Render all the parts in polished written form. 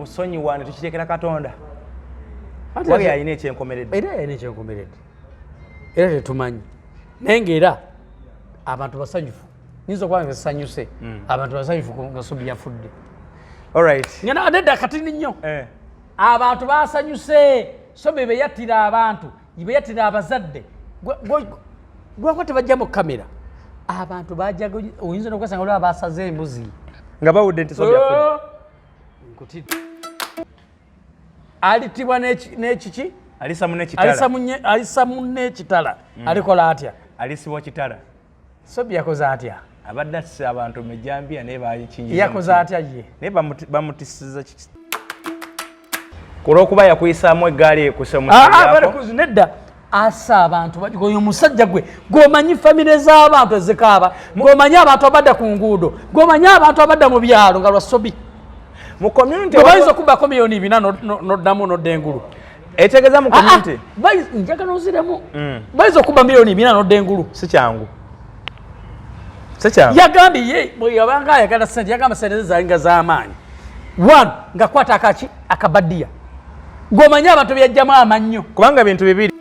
Musonyi wane tukitekera Katonda. Wali ayina ekyenkomeredde. Era ayina ekyenkomeredde. Era tetumanyi. Naye ng'era abantu basanyufu. Nyinza okuba nga sanyuse. Abantu basanyufu nga SOBBI yafudde. Alright. Ngana adedda katini nnyo. Abantu basanyuse. SOBBI be yattira abantu. Be yattira abazadde. Gwako tebajja mu kamera. Abantu bajja oyinza n'okwesanga olwo abasaze embuzi. Nga bawudde nti SOBBI yafudde. Nkutidde. Alitibwa n'ekiki? Alisamu n'ekitala. Alikola atya? Alisibwa kitala. SOBBI yakoze atya? Abadde atisse abantu mejjambya naye bayikinyiza. Yakoze atya ye? Naye bamutisiza kiki? Kulw'okuba yakuyisaamu eggaali ekuse omusajja. Nedda. Asa abantu oyo omusajja gwe gwomanyi famire z'abantu ezikaaba, gwomanyi abantu abadda ku nguudo, gwomanyi abantu abadda mu byalo nga lwa SOBBI. Mu community bayinza okubbako miliyoni 2 n'oddamu n'oddengulu. Etegeeza mu community njagala oziremu bayinza okubba miliyoni 2 n'oddengulu. Si kyangu. Yagambye ye bwe yabanga ayagala ssente yagamba ssente ze zalinga z'amaanyi. One ngakwata akaki akabaddiya gwomanyi abantu byajjamu amannyo kubanga bintu bibiri.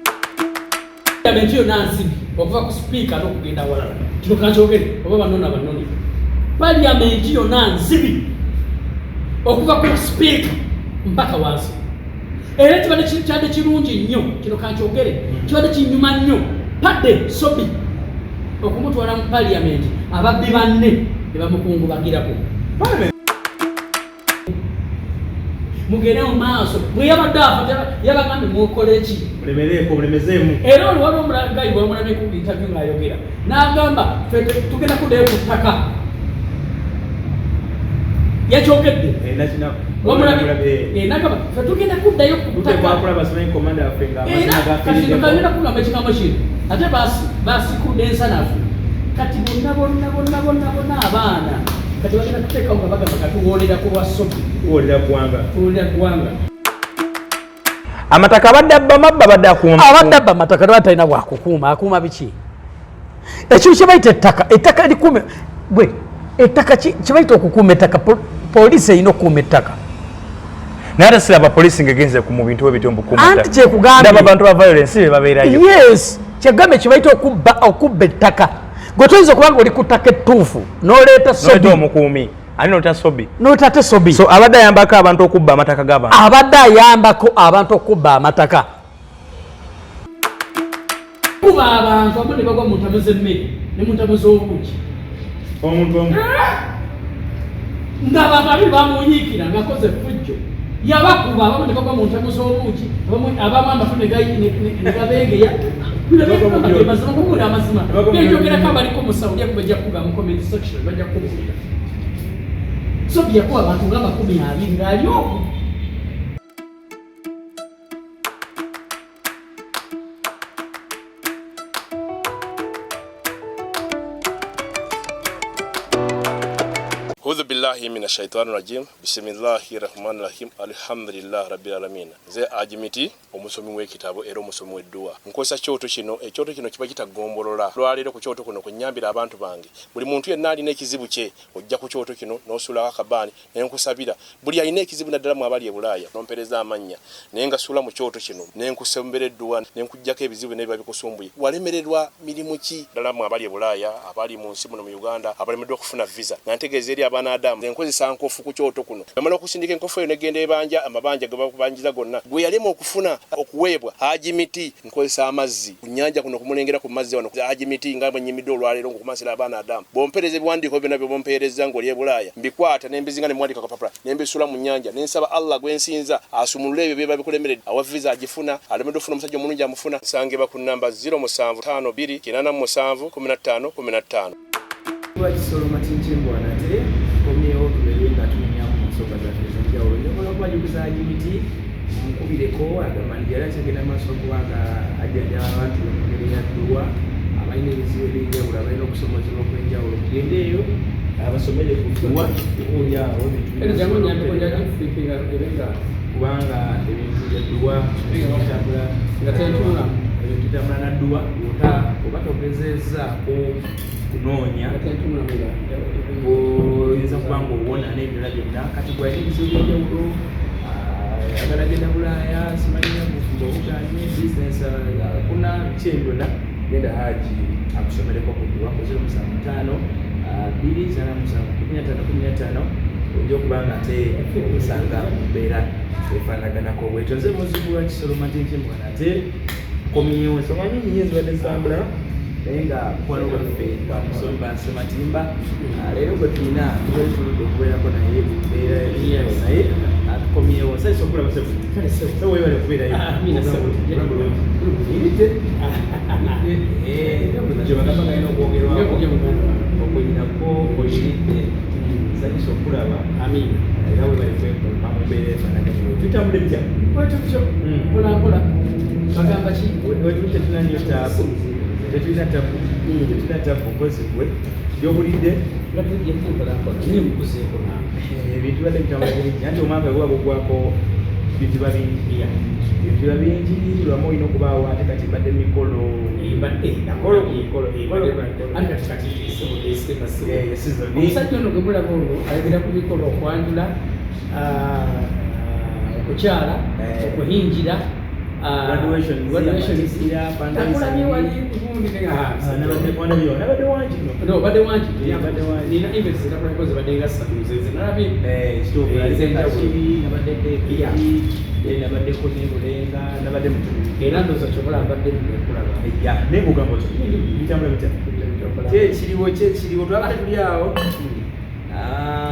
Parliament yonna nsibi okuva ku speaker n'okugenda walala. Kino kankyogere oba bannona bannoni. Parliament yonna nsibi okuva ku speaker mpaka wansi. Era kibadde kyadde kirungi nnyo kino kankyogere kibadde kinyuma nnyo padde SOBBI okumutwala mu Parliament ababbi banne ne bamukungubagirako. Mugende mu maaso bwe yabadde afa yabagambe mukole ki mulemezeemu. Era oli waliwo omulagayi bwamulabye ku interview ng'ayogera n'agamba tugenda kuddayo ku ttaka yakyogedde nagamba fe tugenda kuddayo ku ttaka kagenda kugamba ekigambo kino ate basikudde ensanafu kati bonna abaana kati bagenda kuteekawo nga bagamba katuwoolera ku lwa SOBBI. Tuwoolera ggwanga. Amataka abadde abba mabba abadde akuuma. Abadde abba amataka lwa talina bwakukuuma akuuma biki? Ekintu kye bayita ettaka likuume bwe ettaka kye bayita okukuuma ettaka poliisi erina okukuuma ettaka. Naye ate siraba poliisi ng'egenze mu bintu ebyo mbukuuma ettaka. Anti kyekugambye. Ndaba abantu ba violence be babeerayo. Yes. Kyegambe kye bayita okubba ettaka. Gwe toyinza okuba nga oli ku ttaka ettuufu n'oleeta SOBBI. N'oleeta omukuumi. Ani n'oleeta SOBBI. N'oleeta SOBBI. So abadde ayambako abantu okubba amataka g'abantu. Abadde ayambako abantu okubba amataka. Kuba abantu abamu ne bagwa mu ntamu z'emmere ne mu ntamu z'obuugi. Omuntu omu. Ng'abantu babiri bamunyiikira ng'akoze effujjo. Yabakuba abamu ne bagwa mu ntamu z'obuugi abamu amafu ne gabengeya. Mazima kukuula amazima. Byenjogerako abaliko mu Shawuliyako bajja kuga mu comment section bajja kubuulira. SOBBI yakuba abantu nga 20 ng'ali oku. A'udhu billahi minash shaitani rajim. Bismillahir rahmanir rahim. Alhamdulillah rabbil alamin. Ze ajimiti omusomi w'ekitabo era omusomi w'edduwa. Nkozesa kyoto kino ekyoto kino kiba kitagombolola. Lwalero ku kyoto kuno kunyambira abantu bange. Buli muntu yenna alina ekizibu kye ojja ku kyoto kino n'osula akabaani n'enkusabira. Buli alina ekizibu naddala mu abali e Bulaaya n'ompereza amannya. Naye nga sula mu kyoto kino n'enkusembera edduwa n'enkujjako ebizibu n'ebiba bikusumbuye. Walemererwa mirimu ki ddala mu abali e Bulaaya abali mu nsi muno mu Uganda abalemeddwa okufuna visa. Nantegeeza eri abaana Adamu enkozesa nkofu ku kyoto kuno. Bamala okusindika enkofu eyo negenda ebanja amabanja ge bakubanjiza gonna. Gwe yalema okufuna okuweebwa ajimiti nkozesa amazzi ku nnyanja kuno kumulengera ku mazzi wano ajimiti nga banyimidde olwaleero ngokumasira abaana Adamu. Bompereza ebiwandiiko byonna bye bompereza ng'oli e Bulaaya mbikwata n'embizinga ne mwandika kapapula n'embisula mu nnyanja n'ensaba Allah gwensinza asumulule ebyo bye babikulemeredde awa visa agifuna alemeddwa okufuna omusajja omulungi amufuna. Nsangibwa ku namba 0752 Wakisolo matinchimbo anate komyewo tumelinda tumenya mu nsonga zaffe ez'enjawulo nyobola okubajuliza ajimiti mukubireko agamanijala kyagenda maaso okubanga ajjanjaba abantu mu ngeri ya dduwa abalina ebizibu eby'enjawulo abalina okusomozebwa okw'enjawulo tugende eyo abasomere ku dduwa okulyawo kubanga ebintu bya dduwa bitambula na dduwa oba togezezaako kunoonya oyinza kuba ng'owona n'ebirala byonna kati gwalina ebizibu by'enjawulo za kuna chembona genda haji akusomereko ku kiwango 0.5 2 sana musango 15 ojja okubanga ate okusanga mbeera efaanaganako bwetyo. Nze muzibu wa Kisolo Matinchi mwana ate komyewo somanyi nyinyi zibadde zitambula naye nga mukwano gwaffe bamusomba Sematimba leero gwe tulina tubali tuludde okubeerako naye mbeera naye atukomyewo saisi okulaba sewebale kubeerayo gyebagamba galina okwogerwako okwenyinako oyiridde saisi okulaba era webalikwekoma mubeera efaanaganyiwe tutambule bitya mpolampola bagamba ki tetulina nyo taabu tetulina tabu mpozi gwe gyobulidde ebintu badde bitambula bingi anti omwaka gwe bagugwako bintu biba bingi lwamu olina okubaawo ate kati badde mikolo omusajja ono gwemulaba olwo ayogera ku mikolo okwanjula okukyala okuhinjira kiriwo twabadde tuli awo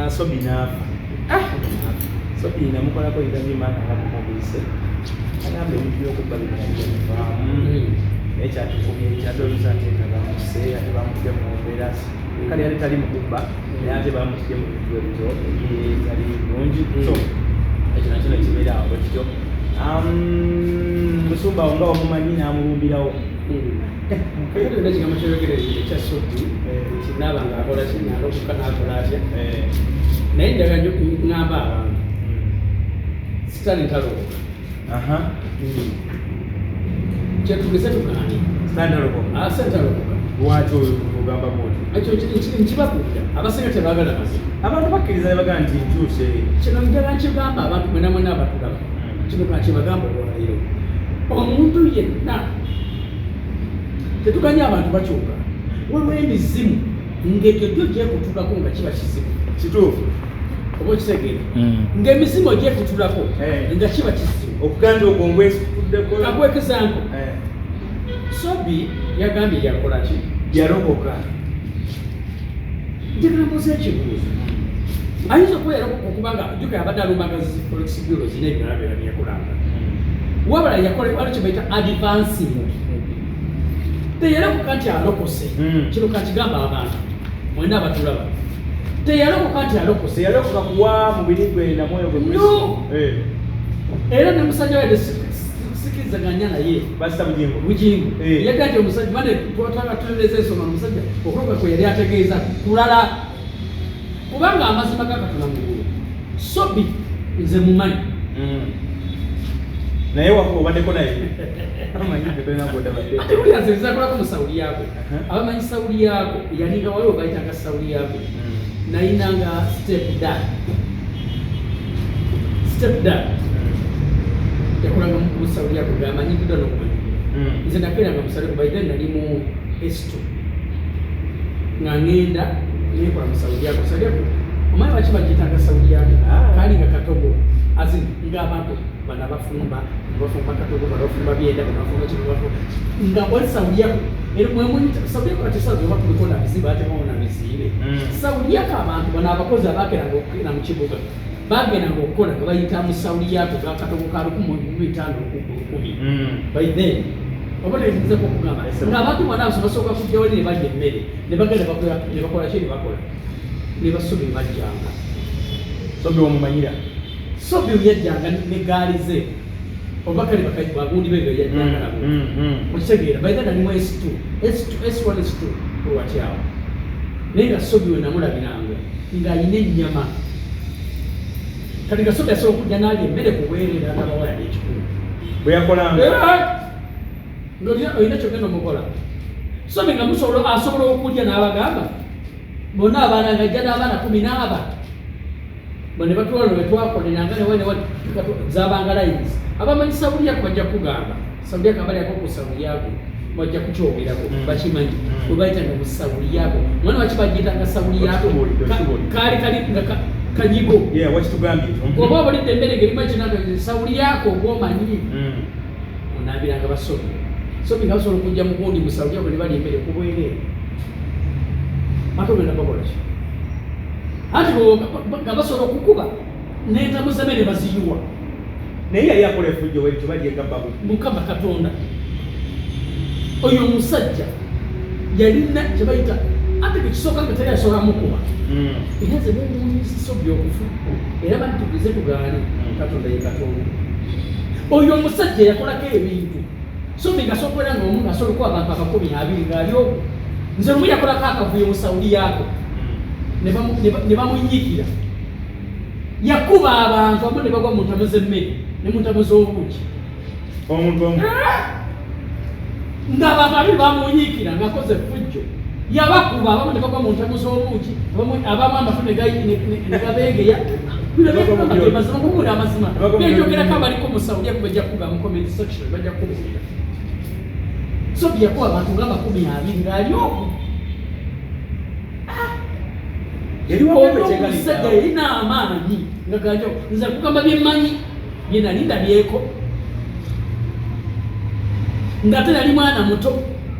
SOBBI naafa SOBBI namukolako ebyamimana akumubise anambe ebintu byokubba bibavaamu naye kyatukumye kyatoluza nti bamuse ate bamutye mu mbeera kale yali tali mukubba naye ate bamutye mu bintu ebyo tali bulungi so ekyo nakyo nekibeera awo bwekityo musumba awo nga wamumanyi n'amulumbirawo ekigambo kyoyogera ekya SOBBI kinaba nga akola kinalo kuka nakola atya naye njaga ngamba abantu sitali ntalowoka kyetugeze tugaani sentalokoka lwaki ogamba bwoti ekyo nkibabuulira abasinga tebagala mazima abantu bakkiriza ne bagamba nti nkyuse kino njala nkigamba abantu mwena mwena abatulaba kino kakibagamba olwaleero omuntu yenna tetuganye abantu bakyuka waliwo emizimu ng'ekyo jjo gyekutulako nga kiba kizibu kituufu oba okitegeera ng'emizimu gyekutulako nga kiba kizibu okuganda okwo ngwesituddeko agwekezango SOBBI yagambye yakola ki yalokoka njagala mpoza ekibuuzo ayinza okubeera okubanga juka yabadde alumbanga forex bureaus n'ebirala byera byeyakolanga wabula yakola waliwo kye bayita advancing teyalokoka nti alokose kino kakigamba abantu mwena abatulaba teyalokoka nti alokose yalokoka kuwa mubiri gwe na mwoyo gwe era ne musajja wede sikirizaganya naye basita bugingo yaga nti omusajja bane twatwala tulereza ensonga omusajja okuloka kwe yali ategeeza kulala kubanga amazima ga Katonda mugulu SOBBI nze mumanyi naye wakubaddeko naye ate buli aziriza akolako mu Shawuliyako abamanyi Shawuliyako yalinga waliwo bayitanga Shawuliyako nayinanga step dad yakolanga mu Shawuliyako gamanyikiddwa n'okumanyi nze nakeeranga musale kubaidde nali mu S2 nga ngenda nekola mu Shawuliyako omanyi baki bagiyitanga Shawuliyako kaali nga katogo azi ng'abantu bana bafumba katogo banabafumba byenda banabafumba kino nga wali Shawuliyako Shawuliyako ate sazi oba kuliko na bizibu ate mwawo na bizibe Shawuliyako abantu bano abakozi abakeranga okukira mu kibuga bagendanga okukola nga bayita mu Shawuliyako gakatogo ka 1,500 by then oba tegeezeko okugamba ng'abantu bana basooka kujja wali ne balya emmere ne bagenda ne bakola ki ne bakola ne SOBBI bajjanga SOBBI omumanyira SOBBI yajjanga n'egaali ze oba kale bagundi be yajjanga nabo okitegeera by then ali mu S1 S2 olwatyawo naye nga SOBBI we namulabiranga ng'alina ennyama kati nga SOBBI asobola okujja n'alya emmere ku bwereera n'abawala n'ekikulu bwe yakolanga ng'olina kyogenda omukola SOBBI nga asobola okulya n'abagamba bonna abaana ng'ajja n'abaana 14 bane batwala ne twakoleranga ne wene zabanga lines abamanyi Shawuliyako bajja kugamba Shawuliyako abali ako Shawuliyako bajja kukyogera ko bakimanyi kubaita nga Shawuliyako mwana wakibajita nga Shawuliyako kali nga kanyigo wakitugambye oba obalidde emmere ngerimu ekinaga Shawuliyako gwomanyi onaabiranga basobi SOBBI nga basobola okujja mugundi mu Shawuliyako ne bali emmere kubwereere ate ogenda bakolaki anti nga basobola okukuba n'entamu z'emmere baziyiwa naye yali akola efujjo wekyo balyenga babu Mukama Katonda oyo omusajja yalina kyebayita ate ekisooka nga teri asobola mukuba era ze beewuunyisa SOBBI okufa era bantugize tugaane Katonda ye Katonda oyo omusajja yakolako ebintu SOBBI nga sokolera nga omu ngaasobola okuba abantu 20 ng'ali okwo nze lumu yakolako akavuyo mu Shawuliyako ne bamunyiikira yakuba abantu amu ne bagwa mu ntamu z'emmere ne mu ntamu z'obuugi omuntu omu ng'abantu abiri bamunyiikira ng'akoze effujjo yabakuba abamu ne bagwa mu ntamu z'obuugi abamu amafu ne gabeegeya mazima kubuulira amazima genjogerako abaliko mu Shawuliyako bajja kuga mu comment section bajja kubuulira SOBBI yakuba abantu nga 20 ng'ali okwo omusajja yalina amaanyi nga ganja nze kugamba byemmanyi bye nali ndabyeko ng'ate nali mwana muto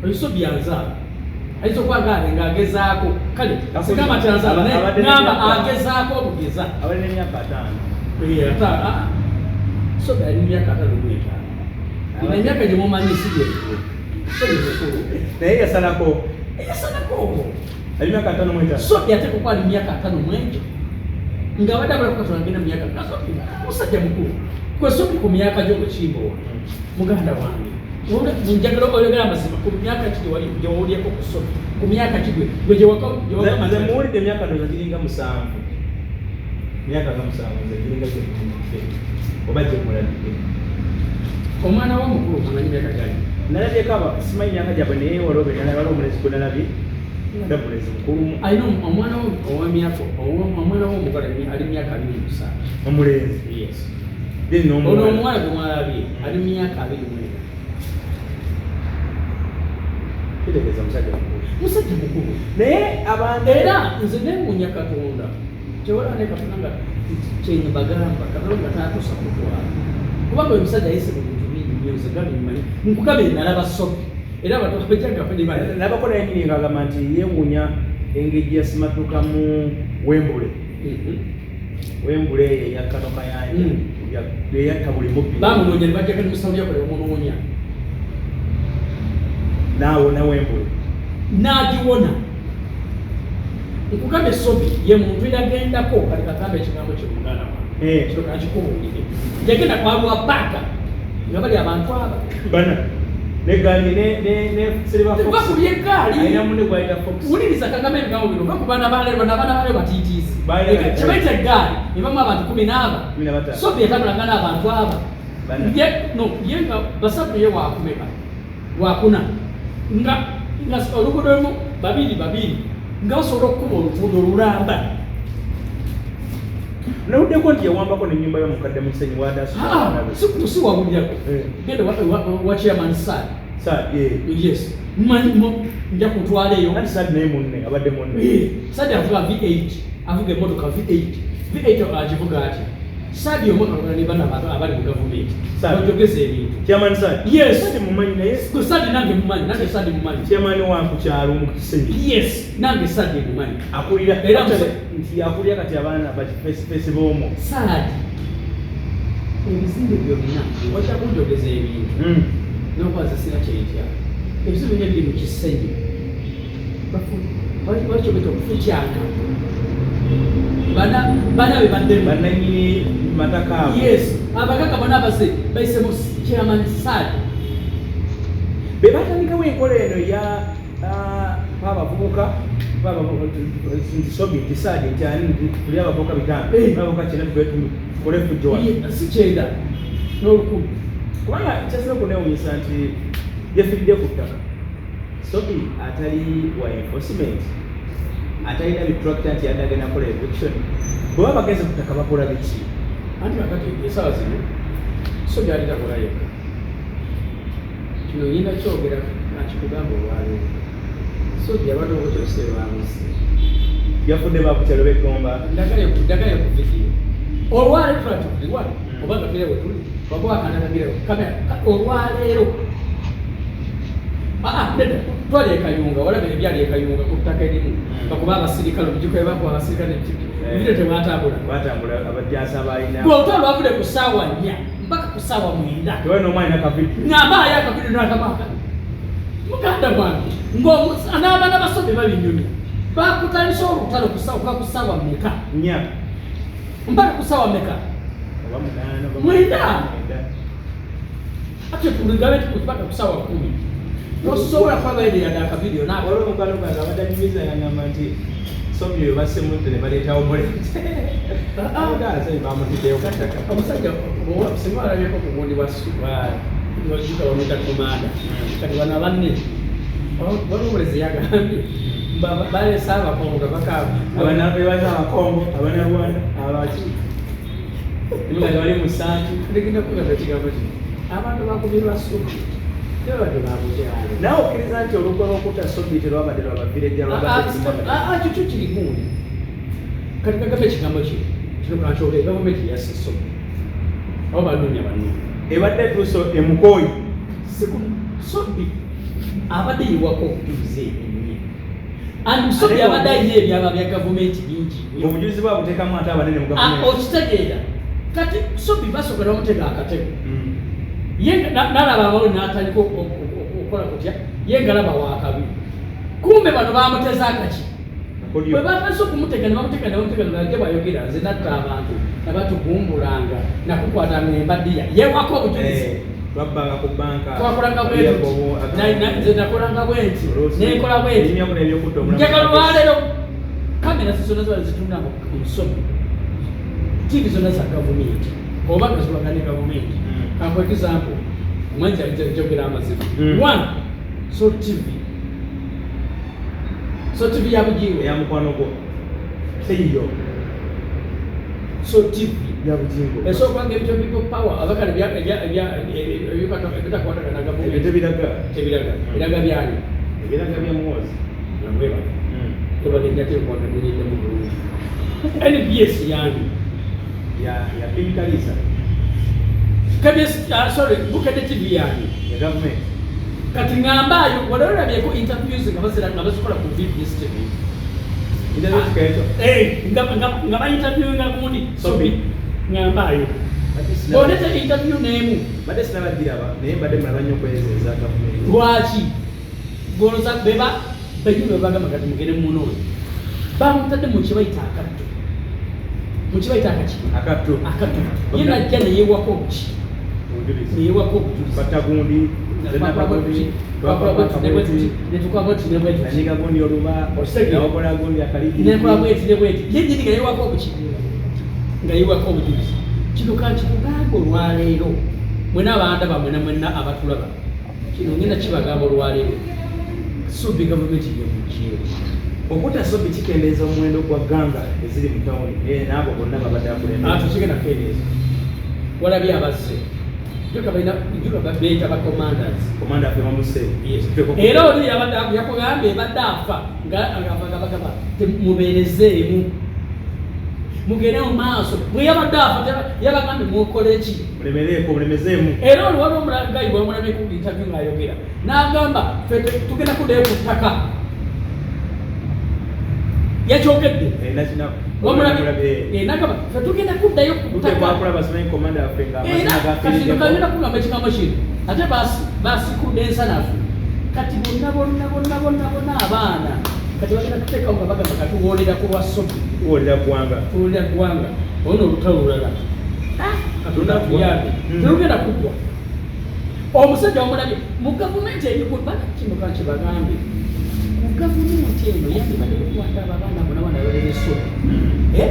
oyo SOBBI yanzaala ayinza okwagaale ng'agezaako kale sigamba tyanzaala ngamba agezaako obugeza abalina emyaka 5 SOBBI ali mu myaka 5 ina emyaka gye mumanyi sigye SOBBI mukulu naye yasalako ali myaka 5 SOBBI ate kuko ali myaka 5 nga abadde abalako Katonda agenda mu myaka musajja mukulu kwe SOBBI ku myaka gy'okukimba muganda wange njagala oyogera amazima ku myaka kiri wali gyewawulyeko ku SOBBI ku myaka kigwe gwe nze muwulidde emyaka ndoza giringa 7 myaka nga 7 nze giringa oba gyemulabidde omwana wo mukulu omanyi myaka gali nalabyeko simanyi myaka gyabwe naye waliwo benalabala omulezi gwe nalabye nga mulezi mukulu alina omwana wo ow'emyaka omwana wo omugala ali myaka 27 omulenzi ono omwana gwe mwalabye ali myaka 21 kitegeeza musajja mukulu naye abantu era nze neewuunya Katonda kyewala ne Katonda nga kyenye bagamba Katonda nga taatusa kutwala kubanga oyo musajja ayise mu bintu bingi nnyo nze gabimanyi nkugamba nalaba SOBBI era abantu bajjagafe nabakola yenyini ngagamba nti yeewuunya engeri yasimatuka mu Wembule eyo eyakkano kayanja eyatta buli mubbi bamunoonya ne bajjaka ne mu Shawuliyako ne bamunoonya naawona Wembule n'agiwona nkugamba SOBBI ye muntu yagendako kati katamba ekigambo kyomuganda wange kino kakikubuulire yagenda kwalwa paka nga bali abantu aba bana negali ne Silver Fox bakubye egaali ayina munne gwayita Fox wuliriza kagame ebigambo bino bakubana baana batiitiizi kyebayita egaali ne bamu abantu 14 SOBBI yatambulanga n'abantu aba ye nga basatu ye wakumeka wakuna nga oluguudo lumu babiri nga basobola okukuba oluguudo olulamba nawuddeko nti yawambako n'ennyumba y'omukadde musenyi si wawulyako genda wa chairman yes nja kutwala eyo Sad naye munne abadde munne Sad avuga V8 avuga emmotoka V8 agivuga ati Sad yomotoka ne bana abali mu gavumenti bajogeza ebintu chairman Sad yes mumanyi naye Sad nange mumanyi nange Sad mumanyi chairman wangu kyalo mu kisenyi yes nange Sad mumanyi akulira era nti akulira kati abaana bakifesi bomo Sad ebizimbe byonna wajja kunjogeza ebintu n'okwaza sina kyetya ebizimbe bye biri mu kisenyi bakyogeta okufukyanga bana be baddemu bananyini mataka abo yes abagagga bonna abase bayisemu chairman Sad be batandikawo enkola eno ya abavubuka SOBBI nti Sad ntyani tuli abavubuka 5 abavubuka 9 tukole effujjo si kyenda n'olukumi kubanga kyasina okuneewunyisa nti yafiiridde ku ttaka SOBBI atali wa enforcement atalina bitractor nti yadde agenda kola eviction bwe baba bageze ku ttaka bakola biki anti kakati esaawa zino SOBBI ali takola yekka kino yina kyogera nakikugamba olwaleero SOBBI abadde okukyosera bamusi yafudde bakukyalo begomba ndagayo ku vidiyo olwaleero tulatukuliwa obanga tule we tuli waba wakanagagire kamera olwaleero nedda twali ekayunga walabira ebyali ekayunga ku ttaka erimu bakuba abasirikale obujjuko ebakuba abasirikale ebiro tebwatambula abajasa balina olutalo lwavudde ku ssaawa 4 mpaka ku ssaawa 9 tewe nomwalina kavidiyo ng'ambaayo akavidiyo n'akamaaka muganda gwange n'abaana ba SOBBI babinyumya bakutandisa olutalo kuva ku ssaawa mmeka mpaka ku ssaawa mmeka 9 ate tuligabe tukupaka ku ssaawa 10 nosobola kwabaire yadde akavidiyo waliwo omukano gwange abaddanyiza yangamba nti SOBBI basemudde ne baleetawo mulenzi bamutiddeyo kattaka omusajja singa alabyeko ku gundi wajuka bamwita komanda kati bano banne waliwo omulezi yagambye balesa abakongo nga bakaawa abanabebaza abakongo abanarwanda abaki nga tebali musantu tegenda kugamba ekigambo kino abantu bakubirwa SOBBI nawe okkiriza nti olugo lwokutta SOBBI terwabadde lwabavireja kikyo kirikundi kati kagambe ekigambo kino kankyogere gavumenti yassa SOBBI abo banoonya banoonya ebadde tuso emukooyi SOBBI abadde yiwako okujuliza ebinye and SOBBI abadde ayina ebyaba bya gavumenti bingi obujulizi bwa buteekamu ate abanene mu gavumenti okitegeera kati SOBBI basobola bamutega akatego ye nalaba abawo n'atandika okukola kutya ye ngalaba wakabi kumbe bano bamuteza akaki bwe batandise okumutega ne bamutega nalage bayogera nze natta abantu nabatugumbulanga nakukwatanga embaddiya yewako obujulizi twabbanga ku banka twakolanga bwenti nze nakolanga bwenti nenkola bwenti njagala lwaleero kamera zizona ziba zitundanga mu SOBBI TV zonna za gavumenti oba nga zibagane gavumenti for example, mwenja njogera amazima. One, TV ya bujiwe ya mukwano gwo seyo TV ya bujiwe eso kwange byo people power abakale bitakwata kana gavumenti tebiraga byani bya muwozi ngweba tebale njate kwa kadiri mu Burundi NBS yani ya pinkalisa sorry, bukadde TV yani ya government kati ngambayo walabyeko interviews nga bazikola ku VBS TV nga ba-interviewinga gundi SOBBI ngambayo bonete interview neemu badde sinabagiraba naye badde mulaba nnyo okwezeza gavumenti lwaki goloza beba benyume bagamba kati mugende mumunoonya bamutadde mu kibayita akatto mukibayita akatto ye najja neyewako obuki neyewako obujulizi batagundi nanyiga gundi oluba nawokola gundi nekola bweti yenjini nga yewako obuki nga yewako obujulizi kino kankikugamba olwaleero mwena abandaba mwena abatulaba kino ngenda kibagamba olwaleero SOBBI gavumenti yemukiyo okutta SOBBI kikendeeza omuwendo gwa ganga eziri mu tawuni naabo bonna babadde akulembera kigenda kukendeeza walabye abazze beeta bakomanda afe bamuse era oli yakugambye ebadde afa ngabagamba mubeerezeemu mugende mu maaso bwe yabadde afa yabagambye mukoleki mulemezeemu era oli waliwo omulagayi bwamulabye ku interview ng'ayogera n'agamba fe tugenda kuddayo ku ttaka yakyogedde nagamba fe tugenda kuddayo ku ttaka kagenda kugamba ekigambo kino ate basikudde ensanafu kati bonna abaana kati bagenda kuteekawo nga bagamba katuwoolera ku lwa SOBBI tuwoolera ggwanga olwo olutalo lulala katundakuyambe terugenda kuggwa omusajja wamulabye mu gavumenti erikulu kino kankibagambye mu gavumenti eno yandibadde kukwata abaana bonabona balera SOBBI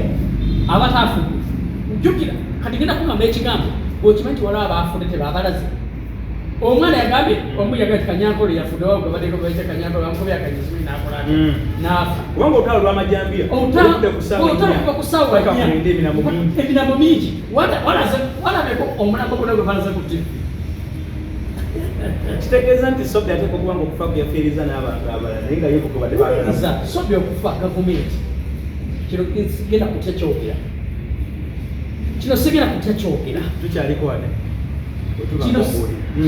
abatafudde jjukira kati genda kugamba ekigambo bwekimanyi nti waliwo abaafudde tebabalaze omwana yagambye omuyaga ti kanyankole yafudde wago baddeko baite kanyankole bamukubya akanyizimi nakola naafa kubanga olutalo lw'amajambiya olutalo kusawa eminamo mingi walabeko omulambo gona gwe balaze ku TV kitegeeza nti SOBBI ateekwa okuba nga okufa kuyafiriza n'abantu abalala naye nga yekuko badde SOBBI okufa gavumenti kino sigenda kutya kyogera kino sigenda kutya kyogera tukyaliko wane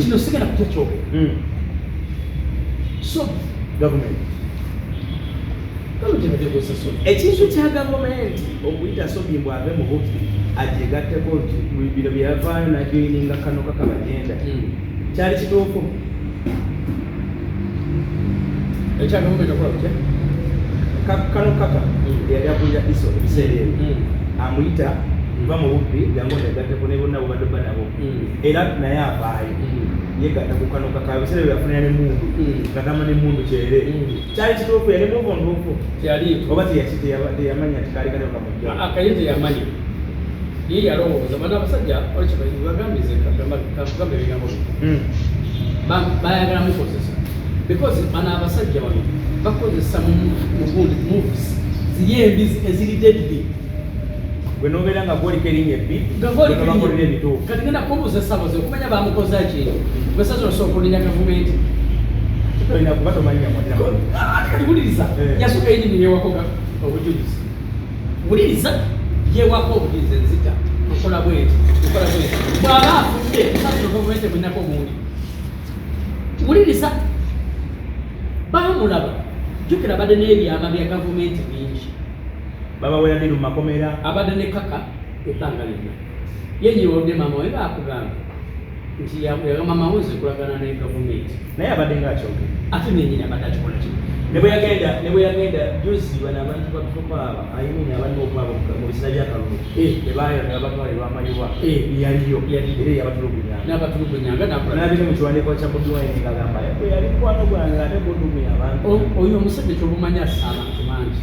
kino sigenda kutya kyogera SOBBI gavumenti ekintu kya gavumenti okuyita SOBBI mbw ave mu bubbi agyegatteko nti bino byavaayo najoyininga kano kakabagenda kyali kituufu ekya gavumenti okola kutya kano kaka yali akulira iso ebiseera ebyo amuyita va mu bubbi jangu negatteko ne bonna bubadde ba nabo era naye avaayo yegatta ku kano kaka ebiseera ebyo yafunira n'emmundu gatama n'emmundu kyere kyali kituufu yali muvu ntuufu oba teyamanya nti kaali kano kamujja akaye teyamanya ye yalowooza bano abasajja bagambize kagambe ebigambo bayagala mukozesa because bano abasajja bano bakozesa mugundi moves ziyembi eziri deadly gwe nobeera nga gwoliko erinnya ebbi bakolera ebituufu kati genda kubuuza saboze okumanya bamukoza ki gwe sasa osobola okulinya gavumenti tolina kuba tomanya kati wuliriza yasooka yinini yewako obujulizi wuliriza yewako obujulizi enzita okola bweti bw'aba afudde sasa gavumenti bwenako muuli wuliriza bamulaba jjukira badde n'ebyama bya gavumenti bingi babawera ne lumakomera abadde ne kaka ebbanga lyonna yenyiwodde mama we baakugamba nti mama we zikulagana ne gavumenti naye abadde ngaakyogera ate nenyini abadde akikola kino ne bwe yagenda juzi bano abantu batupaaba ayimini abalina okwaba mu biseera byakalulu ebayo nebabatwala lwamayibwa yaliyo era yabatulugunyanga n'abatulugunyanga nabiri mu kiwandiiko kya Bobi Wine ngagamba yali mukwano gwange ate gotulugunya abantu oyo omusajja kyobumanya abantu mangi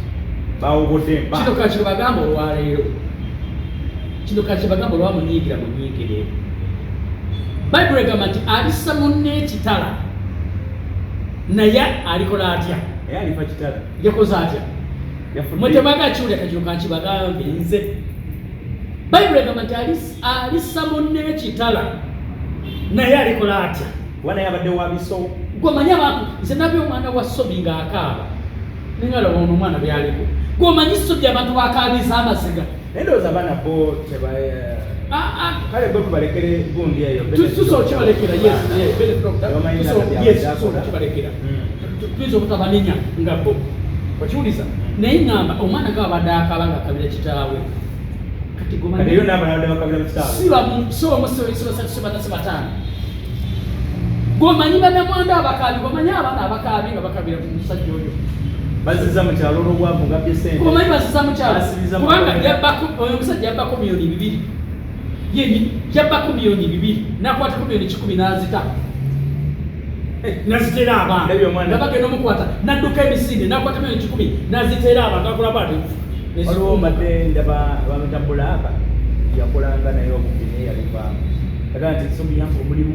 bawogodde kino kakye bagamba olwaleero kino kakye bagamba olwamunyiigira munyiigire bayibuli egamba nti alisa munne ekitala naye alikola atya naye alifa kitala yakoze atya mwe temaga kiwulya kakino kankibagambe nze bayibuli egamba nti alisa munne ekitala naye alikola atya kuba naye abadde wabiso gwomanyi abantu nze nabye omwana wa SOBBI ng'akaaba ningalaba ono omwana byaliko gwomanyi SOBBI abantu bakaabiza amasiga naye ndowooza abaana bo kale bwe tubalekere gundi eyo tusobola kibalekera kibalekera tuyinza obutabanenya nga bo okiwuliza naye ngamba omwana gabadde akaaba nga akabira kitaawe kati eyo n'abalala bakabira mu kitaawe sibataano gwomanyi bannamwanda abakaabi gwomanyi abaana abakaabi nga bakabira ku musajja oyo baziza mu kyalo olw'obwavu nga byesente gwomanyi baziza mu kyalo kubanga oyo omusajja yabbako $2,000,000 yenyi yabbako $2,000,000 nakwata $1,010,000 n'azita nazitera abantu nga bagenda omukwata nadduka emisinde nakwata $1,10,000 nazitera abantu akola bati waliwo mbadde ndaba bamutabulaaka yakolanga naye obubi naye yalivaamu aga nti SOBBI yange omulimu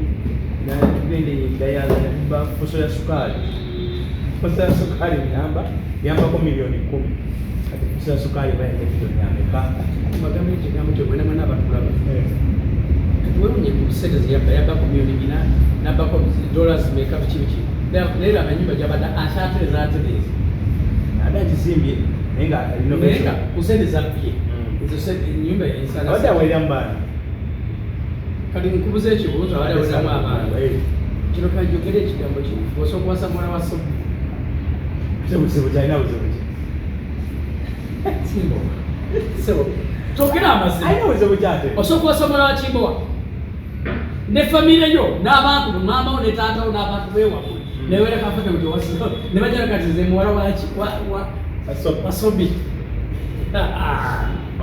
tugende dayala bafuso ya sukaali fuso ya sukaali yambako $1,010,000 kati fuso ya sukaali bayinza $1,000,000 ameka magambo ekigambo kyo mwena mwena abatulaba tuwelunye ku sente yabbako $4,000,000 nabbako dollars meka biki leero amanyumba gyabadde atereeza ate agizimbye naye nga nenga ku sente zabbye nyumba abadde awaliramu baana kati nkubuza ekibuuzo abadde awaliramu abaana kino kanjogera ekigambo kino osobola okuwasa mwana wa SOBBI buzibu kyalina buzibu ki sebo tokera amazima alina buzibu kyate osobola okuwasa mwana wa Kimbowa ne famire yo n'abantu mama wo ne taata wo n'abantu beewamwe newereka afate muti wasigo ne bajala kati nze muwala wa SOBBI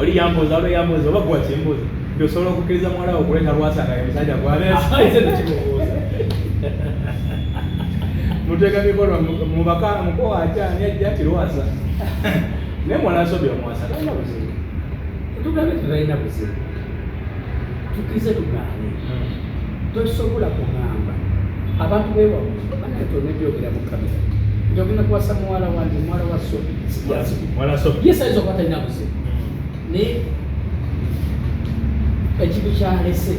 oli yambuuza olwo yambuuza oba gwa kimbuuza nti osobola okukkiriza muwala wo okuleeta lwasanga emusajja gwaleese muteeka mikono mubaka mukowakyani ajja kirwasa naye mwana wa SOBBI omuwasa talina buzibu tugambe tetalina buzibu tukirize tugaane tosobola kugamba abantu beewamwe banatona ebyogera mu kamera nti ogenda kuwasa muwala wange muwala wa SOBBI yes ayinza okuba talina buzibu naye ekibi kyalese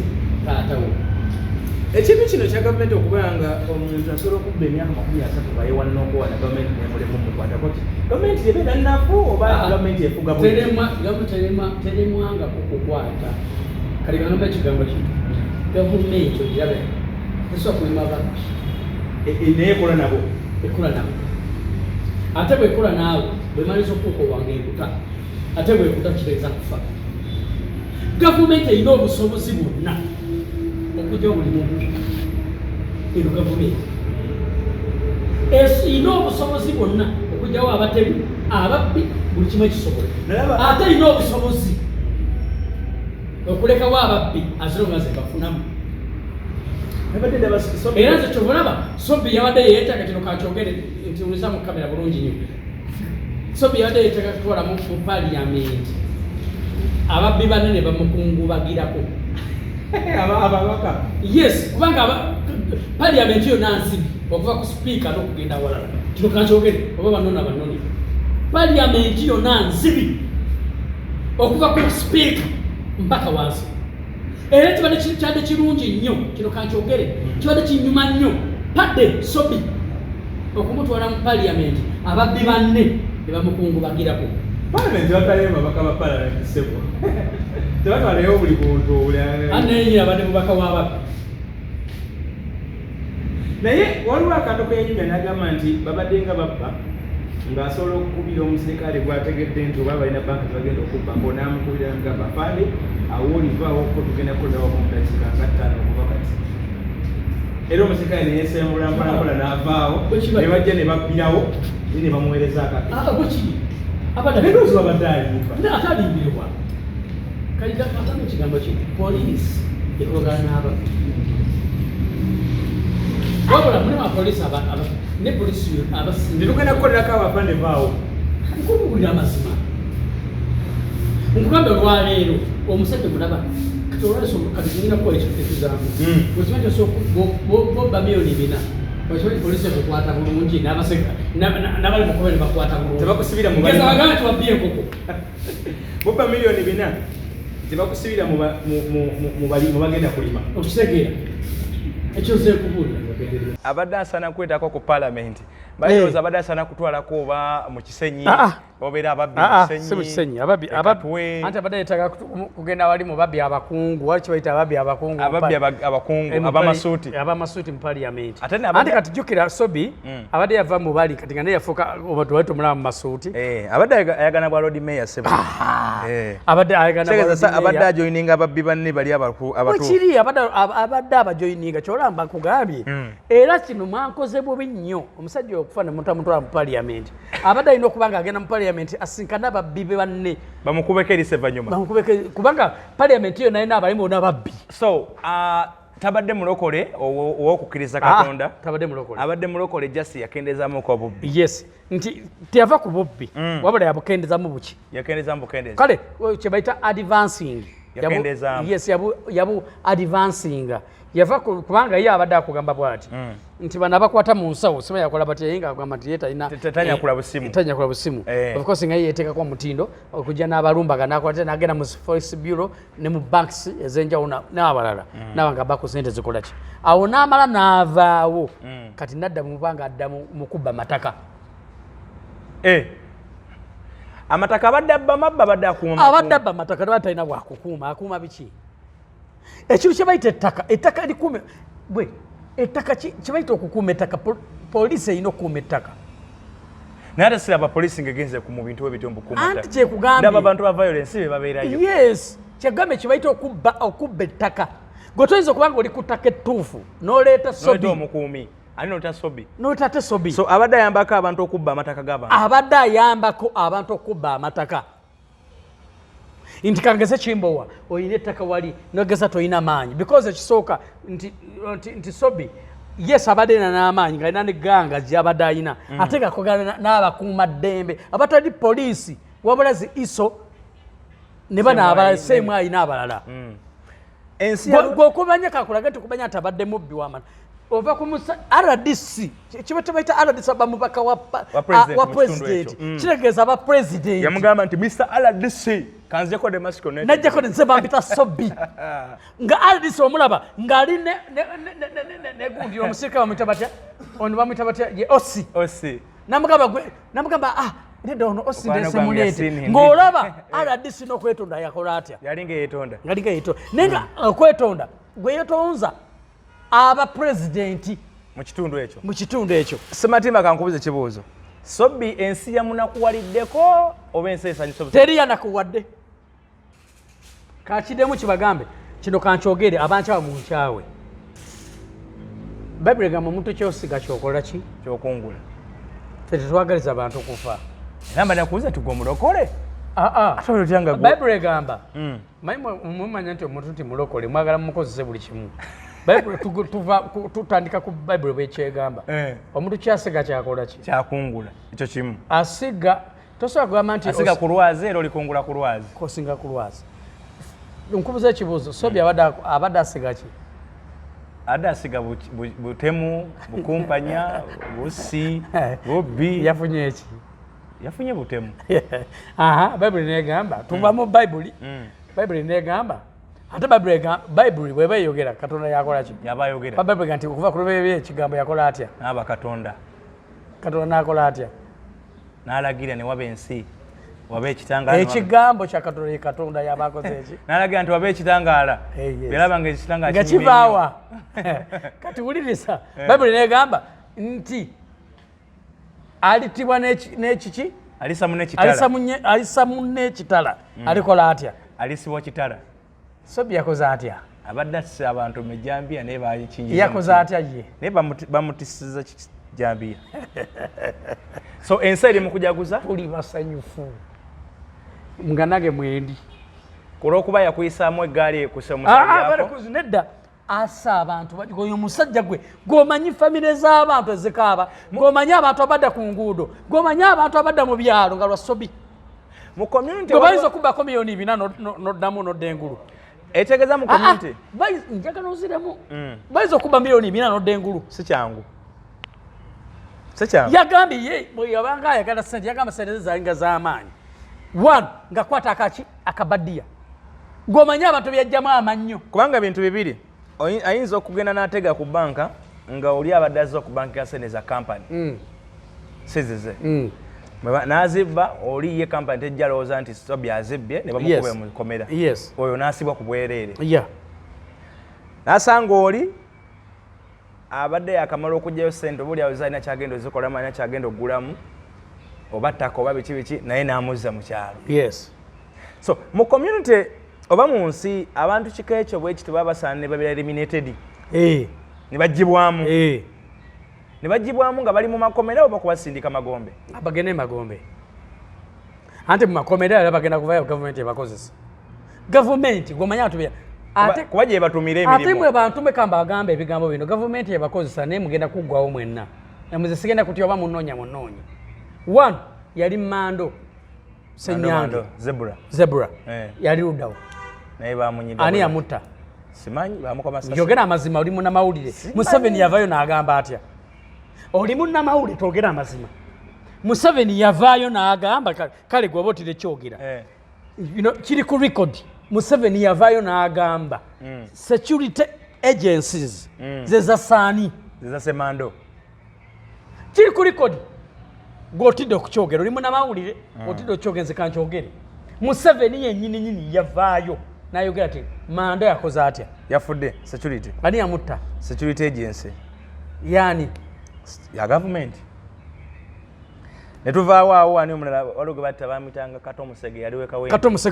taatawo ekintu kino kya gavumenti okubanga omuntu asobola okubba emyaka 30 bayewana n'okuwana gavumenti nemulemu mukwatako ki gavumenti ebeera nnaku oba gavumenti efuga teremwanga kukukwata kale gamba ekigambo kino gavumenti ogirabe tesobola kulima babbi naye ekola nabo ate bwekola naawe bwemaliza okukuwanga enkuta ate bwekuta kireeza kufa gavumenti erina obusobozi bwonna okujja buli muntu eno gavumenti erina obusobozi bwonna okujjawo abatemu ababbi buli kimu ekisobola ate erina obusobozi okulekawo ababbi aziroma ze bafunamu era nze kyobulaba Sobbi yabadde yeetaaga kino kakyogere nti ulisa mu kamera bulungi nnyo Sobbi yabadde yeetaaga kutwala mu paliyamenti ababbi banene bamukungubagirako ababaka yes kubanga paliyamenti yonna nsibi okuva ku sipiika n'okugenda walala kino kakyogere oba banoni paliyamenti yonna nsibi okuva ku sipiika mpaka wansi era kibadde kyadde kirungi nnyo kino kankyogere kibadde kinyuma nnyo padde Sobbi okumutwala mu paliyamenti ababbi banne ne bamukungubagirako Parliament bataleyo babaka ba Parliament sebo tebatwaleyo buli muntu anenyira abadde mubaka w'ababbi naye waliwo akantu kenyumya n'agamba nti babadde nga babba ng'asobola okukubira omusirikale gwategedde nti oba balina banka tebagenda okubba ng'onaamukubira namugamba afande awo olivaawo ko tugenda kukolewo mu dakiika nga 5 okuva kati era omusirikale neyesemula mpolampola n'avaawo ne bajja ne babbirawo ne bamuweereza akake abadde babadde atalimbirwa kalimu ekigambo ki poliisi ekolagana n'ababbi wabula mulimu apoliisi ne polisi netugenda kukolerako abapande vaawo nkubulira amazima nkugambe olwaleero omusajja mulaba kati olwaleero katugenda kukola ekizambu okimanyi bobba miliyoni 4 okimanyi polisi ekukwata bulungi n'abali mukobe ne bakwata bulungi tebakusibira bagamba tubabbi enkoko bobba miliyoni 4 tebakusibira mu bagenda kulima okitegeera ekyo nze kubuulira abadde asaana kwetako ku Parliament balowooza abadde asaana kutwalako oba mu kisenyi obeera ababbi mu kisenyi ababbi anti abadde yeetaaga kugenda wali mu babbi abakungu wali kibayita ababbi abakungu abamasuuti mu Parliament anti kati jjukira Sobbi abadde yava mu bali kati nga naye yafuuka wali tumulaba mu masuuti abadde ayagana bwa Lord Mayor sebo abadde ajoyininga ababbi banne bali abakiri abadde abajoyininga kyolamba kugambye era kino mwankoze bubi nnyo omusajja okufa ne mutamutwala mu Parliament abadde alina okuba nga agenda mu Parliament asinkana ababbi be banne bamukubeko erisevanyuma kubanga Parliament yo naye n'abalimu n'ababbi so tabadde mulokole ow'okukkiriza Katonda abadde mulokole just yakendezaamu ko bubbi yes nti teyava ku bubbi wabula yabukendezamu buki yakendezamu bukendeza kale kye bayita advancing yes yabu advancing yava kubanga ye abadde akugamba bw'ati nti bano abakwata mu nsawo sima yakola batya yenga agamba nti ye tanyakula busimu of course nga ye yeteekako omutindo okujja n'abalumbaga nakwata n'agenda mu Forex Bureau ne mu banks ez'enjawulo n'abalala n'abanga baku sente zikola ki awo n'amala n'avaawo kati nadda mu banga adda mu kubba mataka amataka abadde abba mabba abadde abba mataka tebatalina bwakukuuma akuuma biki ekintu kye bayita ettaka likuume bwe ettaka kye bayita okukuuma ettaka poliisi erina okukuuma ettaka naye ate siraba poliisi ng'egenze mu bintu ebyo mukuuma anti kyekugambye abantu ba violence be babeerayo yes kyegambe kye bayita okubba ettaka gwe toyinza okuba nga oli ku ttaka ettuufu n'oleeta Sobbi omukuumi ali n'otate Sobbi so abadde ayambako abantu okubba amataka g'abantu abadde ayambako abantu okubba amataka nti kangeze Kimbowa oyina ettaka wali nogeza toyina maanyi because ekisooka nti Sobbi yes abadde n'amaanyi ng'alina n'egganga gy'abadde ayina ate ng'akogana n'abakuuma ddembe abatali poliisi wabula zi iso ne bano abalala seemu ayina abalala gweokumanya kakulage nti okumanya nti abadde mubbi w'amata ova ku RDC kibate bayita RDC abamubaka wa president kitegeeza aba president yamugamba nti Mr. RDC kanze ko Damascus ne najja ko nze bambita Sobbi nga Aldis omulaba nga ali ne gundi omusirika bamwita batya ono bamwita batya ye Ossi namugamba nedda ono Ossi ndese mulete ng'olaba Aldis n'okwetonda yakola atya yalinga yetonda naye nga okwetonda gwe yetonza aba pulezidenti mu kitundu ekyo Sematimba kankubuze kibuuzo Sobbi ensi yamunakuwaliddeko oba ensi esanyusa teri yanakuwadde kakiddemu kibagambe kino kankyogere abankyawa mu nkyawe Bayibuli egamba omuntu kyosiga kyokola ki kyokungula ffe tetwagaliza abantu kufa namba nakubuza tugwe omulokole asobola otyanga Bayibuli egamba mumanya nti omuntu nti mulokole mwagala mumukozese buli kimu Bayibuli tutandika ku Bayibuli bwekyegamba omuntu kyasiga kyakola ki kyakungula ekyo kimu asiga tosobola kugamba nti asiga ku lwazi era olikungula ku lwazi kosinga ku lwazi nkubuza ekibuuzo Sobbi abadde asiga ki adde asiga butemu bukumpanya busi bubbi yafunye eki yafunye butemu Bayibuli negamba tuva mu Bayibuli Bayibuli negamba ate Bayibuli bweba eyogera Katonda yakola ki yabayogera Bayibuli nti okuva ku lubereberye ekigambo yakola atya n'aba Katonda n'akola atya n'alagira ne waba ensi waba ekitangaala ekigambo kya Katonda ye Katonda yabakoze eki n'alagira nti waba ekitangaala byalaba nga ekitangaala nga kivaawa kati wuliriza Bayibuli negamba nti alitibwa n'ekiki alisamu n'ekitala alikola atya alisibwa kitala Sobbi yakoze atya abadde atisa abantu mejambiya naye bakinyiza yakoze atya ye naye bamutisiza jambiya so ensi eri mu kujaguza tuli basanyufu nga nage mwendi olw'okuba yakuyisaamu eggaali ekuse omusajja nedda asa abantu oyo omusajja gwe gwomanyi famire z'abantu ezikaaba gwomanyi abantu abadda ku nguudo gwomanyi abantu abadda mu byalo nga lwa Sobbi mu community bayinza okubbako miliyoni 4 noddamu nodda engulu etegeeza mu community njagala oziremu bayinza okubba miliyoni 4 nodda engulu si kyangu yagambye ye bwe yabanga ayagala sente yagamba sente ze zalinga z'amaanyi nga kwata akabaddiya ng'omanyi abantu byajjamu amannyo kubanga bintu bibiri ayinza okugenda n'atega ku banka nga oli abadde azza okubankira sente za kampani sizize n'azibba oli ye kampani tejja lowooza nti Sobbi azibbye ne bamukuba mu komera oyo n'asibwa ku bwereere n'asanga oli abadde yakamala okugyayo sente oba oli awo zalina kyagenda ozikolamu alina kyagenda okugulamu oba ttaka oba biki naye n'amuzza mu kyalo so mu community oba mu nsi abantu kika ekyo bwe kityo baba basaana ne babeera eliminated ne bagibwamu nga bali mu makomera oba kubasindika magombe abagende magombe anti mu makomera era bagenda kuvayo gavumenti ebakozesa gavumenti gomanya atubira kuba gye batumira emirimu ate mwe bantu mekamba agamba ebigambo bino gavumenti ebakozesa naye mugenda kuggwawo mwenna namuze sigenda kuti oba munoonya yali Mando Senyange Zebra yali luddawo naye bamunyidde ani yamutta simanyi bamukomasasa njogera amazima oli munnamawulire Museveni yavaayo n'agamba atya oli munnamawulire twogera amazima Museveni yavaayo n'agamba kale gwe oba otire kyogera kiri ku record Museveni yavaayo n'agamba security agencies zeza saani zeza Semando kiri ku record gw'otidde okukyogera oli munnamawulire otidde okukyogera nze kankyogere Museveni yennyini yavaayo n'ayogera ati Mando yakoze atya yafudde security ani yamutta security agency yani ya government netuvaawo awo wani omulala waliwo gwe batta bamuyitanga Kato Musege yali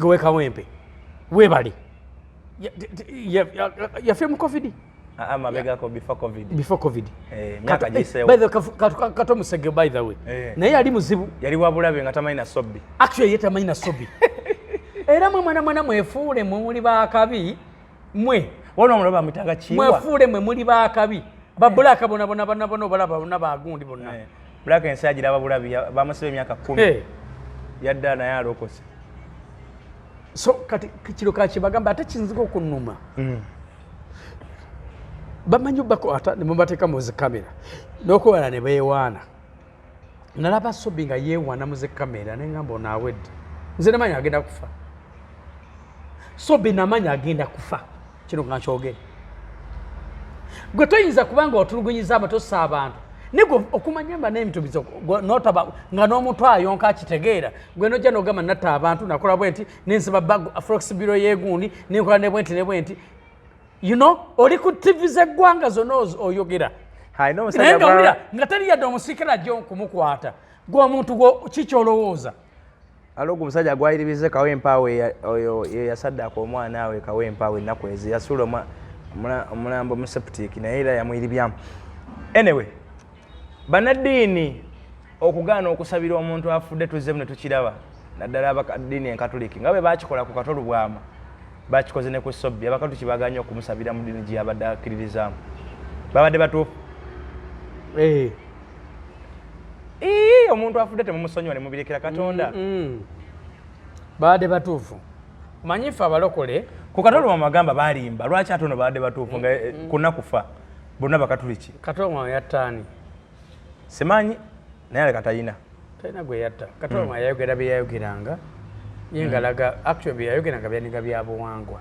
wekawempe webale yafye mu covid mabegako before covid myaka giseewo Kato Musege by the way naye yali muzibu yali wabulabe nga tamanyi na Sobbi actually ye tamanyi na Sobbi era mwe mwana mwefuule mwe muli bakabi mwe wano omulaba bamuyitanga Kiwa mwefuule mwe muli bakabi babulaka bona obalaba bonna bagundi bonna bulaka ensi agiraba bulabi bamusiba emyaka 10 yadda naye alokose so kati kiro kakibagamba ate kinzika okunnuma bamanyi obbako ata ne mubateeka mu zikamera n'okuwala ne beewaana nalaba Sobbi nga yeewaana mu zikamera naye ngamba ono awedde nze nemanyi agenda kufa SOBBI namanya agenda kufa kino kankyogere gwe toyinza kubanga otulugunyiza abatosa abantu nigo okumanyamba n'emitubizo notaba nga n'omuntu ayonka akitegeera gwe nojja n'ogamba natta abantu nakola bwenti nensiba flexibility yegundi nenkola ne bwenti you know oli ku TV z'eggwanga zonna oyogera nga teri yadde omusikira ajja okumukwata gwe omuntu kikyolowooza alogo omusajja agwayiribize Kawempe oyo yasaddaaka omwana we Kawempe ennaku ezi yasula omulambo mu septic naye era yamwiribyamu anyway banaddiini okugaana okusabira omuntu afudde tuzzemu ne tukiraba naddala abakaddiini enkatoliki nga bwe bakikola ku katolu bwama bakikoze ne ku SOBBI abakatoliki baganye okumusabira mu ddiini gye yabadde akkiririzaamu babadde batuufu omuntu afudde temumusonyiwa ne mubirekera Katonda baadde batuufu manyifu abalokole ku katolu bamagamba balimba lwaki ate ono baadde batuufu nga kuna kufa bonna bakatoliki Katoloma yattaani simanyi naye aleka talina gwe yatta Katoloma yayogera bye yayogeranga ye ngalaga actually bye yayogeranga byaninga byabuwangwa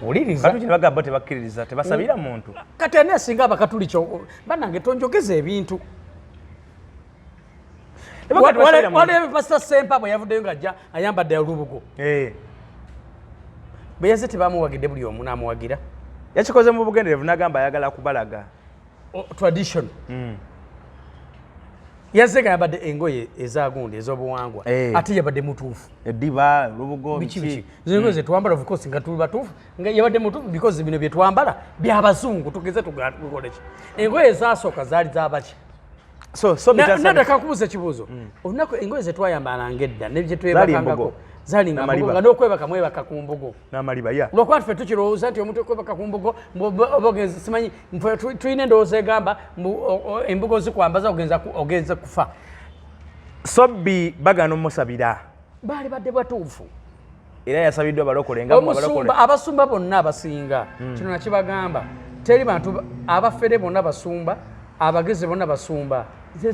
uliriza katoliki bagamba tebakkiririza tebasabira muntu kati ani asinga abakatoliki bannange tonjogeza ebintu waliwo pastor Sempa bwe yavuddeyo ng'ajja ayambadde olubugo bwe yazze tebamuwagidde buli omu n'amuwagira yakikoze mu bugenderevu n'agamba ayagala kubalaga tradition yazze nga yabadde engoye ezagundi ez'obuwangwa ate yabadde mutuufu eddiba lubugo biki zingoye zetwambala of course nga tuli batuufu nga yabadde mutuufu because bino bye twambala by'abazungu tugeze tukoleki engoye ezasooka zaali zabaki nadaka kubuuza ekibuuzo olunaku engoye zetwayambalanga edda nebye twebakangako zalinga mbugo nga n'okwebaka mwebaka ku mbugo lwokuba ffe tukirowooza nti omuntu okwebaka ku mbugo ogenza simanyi tulina endowooza egamba embugo zikwambaza ogenza kufa SOBBI bagana omusabira baali badde batuufu era yasabiddwa balokole abasumba bonna abasinga kino nakibagamba teri bantu abafere bonna basumba abagezi bonna basumba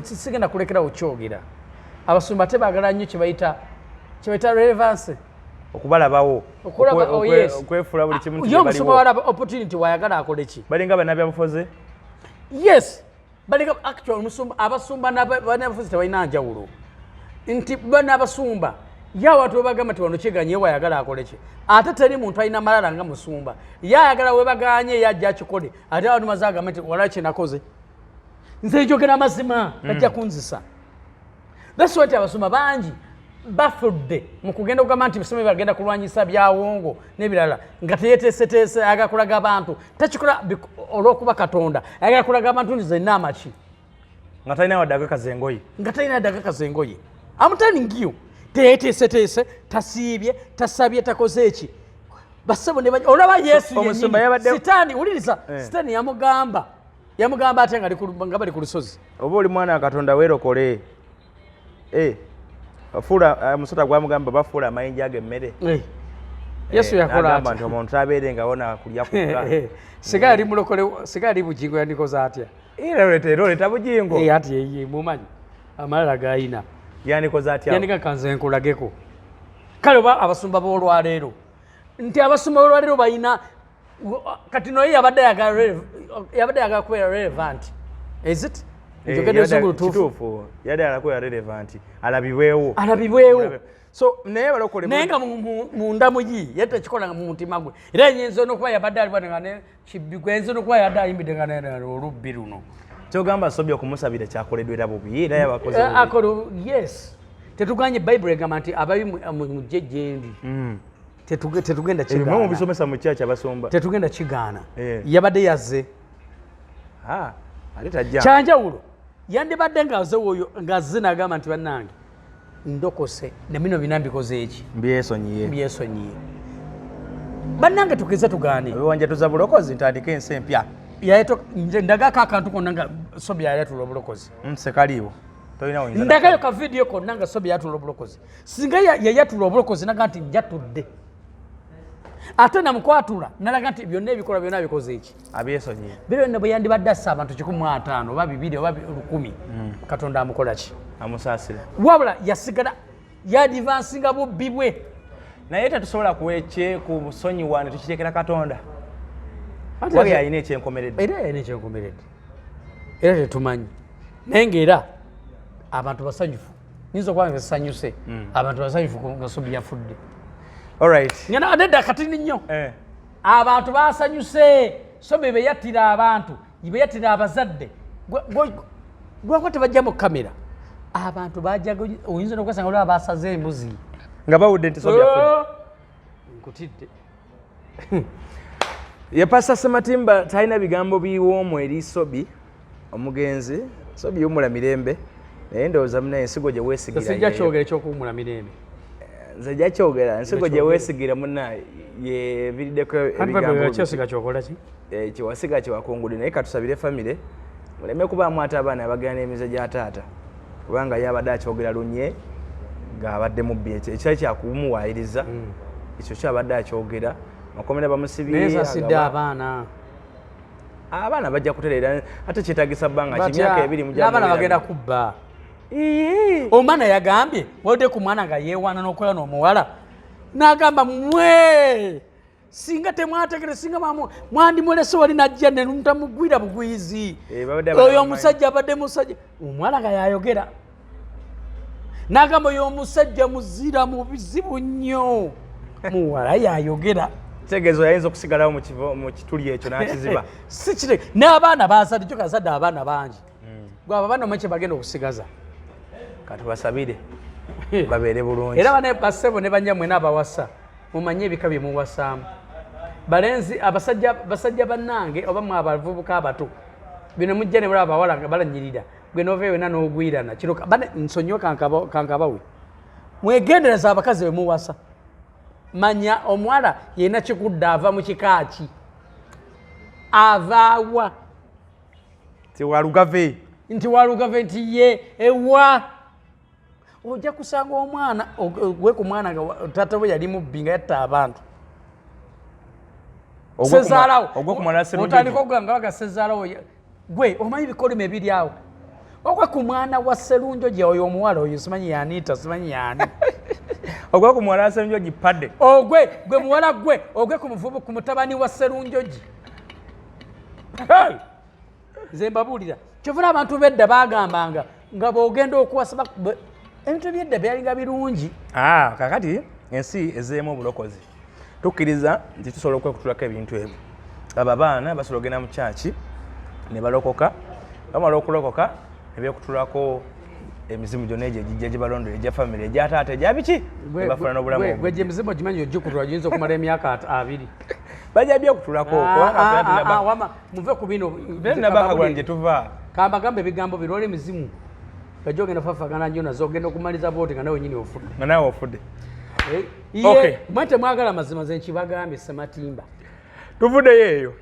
sigenda kulekerawo kyogera abasumba tebaagala nnyo kyebayita relevance okubalabawo okwefula buli kimu yo omusumba walaba opportunity wayagala akole ki balinga bannabyabufuzi yes balinga actual omusumba abasumba n'abanabufuzi tebalina njawulo nti bannabasumba yawatu webagamba ti wano kiganye wayagala akole ki ate teri muntu alina malala nga musumba yayagala webaganye yajja akikole ate abantu maze agamba nti wala kyenakoze nze njogera amazima gajja kunzisa that's why abasumba bangi bafudde mu kugenda okugamba nti bisome bagenda kulwanyisa byawongo n'ebirala nga teyeteeseteese ayagala kulaga abantu takikola olw'okuba Katonda ayagala kulaga abantu nti zenna amaki nga talina wadde agakazengoye amutaningiyo teyeteeseteese tasiibye tasabye takoze eki basebo ne olaba Yesu sitaani uliriza sitaani yamugamba ate nga bali ku lusozi oba oli mwana wa Katonda weerokole musota gwamugamba bafuula amayinja ag'emmere Yesu yakola nti omuntu abeere nga wona kulya kukka siga yali mulokole siga yali bugingo yandikoze atya era oleta bugingo ati yeye mumanyi amalala gayina yandikoze atya yandika kanze enkulageko kale oba abasumba b'olwaleero nti abasumba b'olwaleero bayina kati noye yabadde yagala kubeera relevant is it njogedde ezungulu tuufu yadde alakubeera relevant alabibwewo so naye balokole naye nga munda muyi yete kikola nga mu mutima gwe era enyenzo n'okuba yabadde alibadde ne kibigwe enzo n'okuba yadde ayimbidde nga olubbi luno kyogamba SOBBI okumusabira kyakoleddwa era bubi era yabakoze akolo yes tetuganye Bible egamba nti ababi mujje gyendi tetugenda kigaana mu bisomesa mu kyaki abasomba tetugenda kigaana yabadde yazze ate tajja kyanjawulo yandibadde ngazze n'agamba nti bannange ndokose ne bino bina mbikoze eki mbyesonyiye bannange tugeze tugaane ebiwanjatuza bulokozi ntandika ensi empya ndagako akantu konna nga SOBBI yayatula obulokozi sekaliiwo ndagayo ka vidiyo konna nga SOBBI yayatula obulokozi singa yayatula obulokozi naga nti njatudde ate namukwatula nalaga nti byonna ebikola byonna bikoze eki abyesonyiye byonna bwe yandibadde assa abantu 150 oba 200 oba 100 Katonda amukola ki amusaasira wabula yasigala yadivansinga bubbi bwe naye tetusobola kuweche ku busonyi wane tukitekera Katonda wali ayina ekyenkomeredde era ayina ekyenkomeredde era tetumanyi naye ng'era abantu basanyufu nyinza okuba nga basanyuse abantu basanyufu nga Sobbi yafudde. Alright. Ngena adedda katini nnyo abantu basanyuse Sobbi be yattira abantu be yattira abazadde gwe tebajja mu kamera abantu bajja oyinza n'okwesanga olwo abasaze embuzi nga bawudde nti Sobbi yafudde nkutidde. Ye Pastor Sematimba talina bigambo biwoomu eri Sobbi omugenzi Sobbi yumula mirembe naye ndowooza munaye ensigo gye weesigira sijja kyogera ekyokuwumula mirembe nze jja kyogera ensigo gye weesigira muna ye viriddeko ebigambo kyosiga kyokola ki kiwasiga kiwakungudde naye katusabire famire muleme kubaamu ate abaana abagenda n'emize gya taata kubanga yabadde akyogera lunye ng'abadde mubbi ekyo kyakumuwaayiriza ekyo kyabadde akyogera makomera bamusibye nesasidde abaana bajja kutereera ate kyetagisa bbanga kimyaka 2 n'abaana bagenda kubba. Omwana yagambye wode ku mwana nga yeewaana n'okola n'omuwala n'agamba mwe singa temwategere singa mwandimulese wali najja ne mutamugwira bugwizi oyo omusajja abadde musajja omuwala nga yayogera n'agamba oyo omusajja muzira mu bizibu nnyo muwala yayogera tegezo yayinza okusigalawo mu kituli ekyo n'akiziba sikire n'abaana basadde kyo kasadde abaana bangi gwaba abaana omwe kye bagenda okusigaza katubasabire babeere bulungi era bane basebo ne banyamwe n'abawasa mumanye ebika bye muwasaamu balenzi basajja bannange oba mwe abavubuka abato bino mujja ne mulaba abawala nga balanyirira gwe noova yonna n'ogwirana kino bane nsonyiwe kankabawe mwegendereza abakazi be muwasa manya omuwala yena kikudde ava mu kika ki avaawa nti walugave nti ye ewa ojja kusanga omwana gwe ku mwana nga taata we yali mubbi nga yatta abantu sezaalawo otandika okugamba baga sezaalawo gwe omanyi bikolimo ebiri awo ogwe ku mwana wa Sserunjogi oyo omuwala oyo simanyi yaniita simanyi yani ogwe ku muwala wa Sserunjogi padde gwe muwala ogwe ku mutabani wa Sserunjogi nze mbabuulira kyovula abantu bedda bagambanga nga bw'ogenda okuwasa ebintu byedda byalinga birungi. Kakati ensi ezeemu obulokozi tukkiriza nti tusobola okwekutulako ebintu ebyo abo abaana basobola ogenda mu kyaki ne balokoka bamala okulokoka ne beekutulako emizimu gyonna egyo egijja gye balondera egya famire egya taata egya biki bafuna n'obulamu gwe gye emizimu gimanyi ogikutula giyinza okumala emyaka 2 bajja byekutulako muve ku bino nabakagula gye tuva kambagamba ebigambo biroola emizimu gajja ogenda fafagana nnyo nazo ogenda okumaliza booti nga nawe nyini ofudde nga nawe ofudde mwe temwagala mazima ze nkibagambye Sematimba tuvuddeyo eyo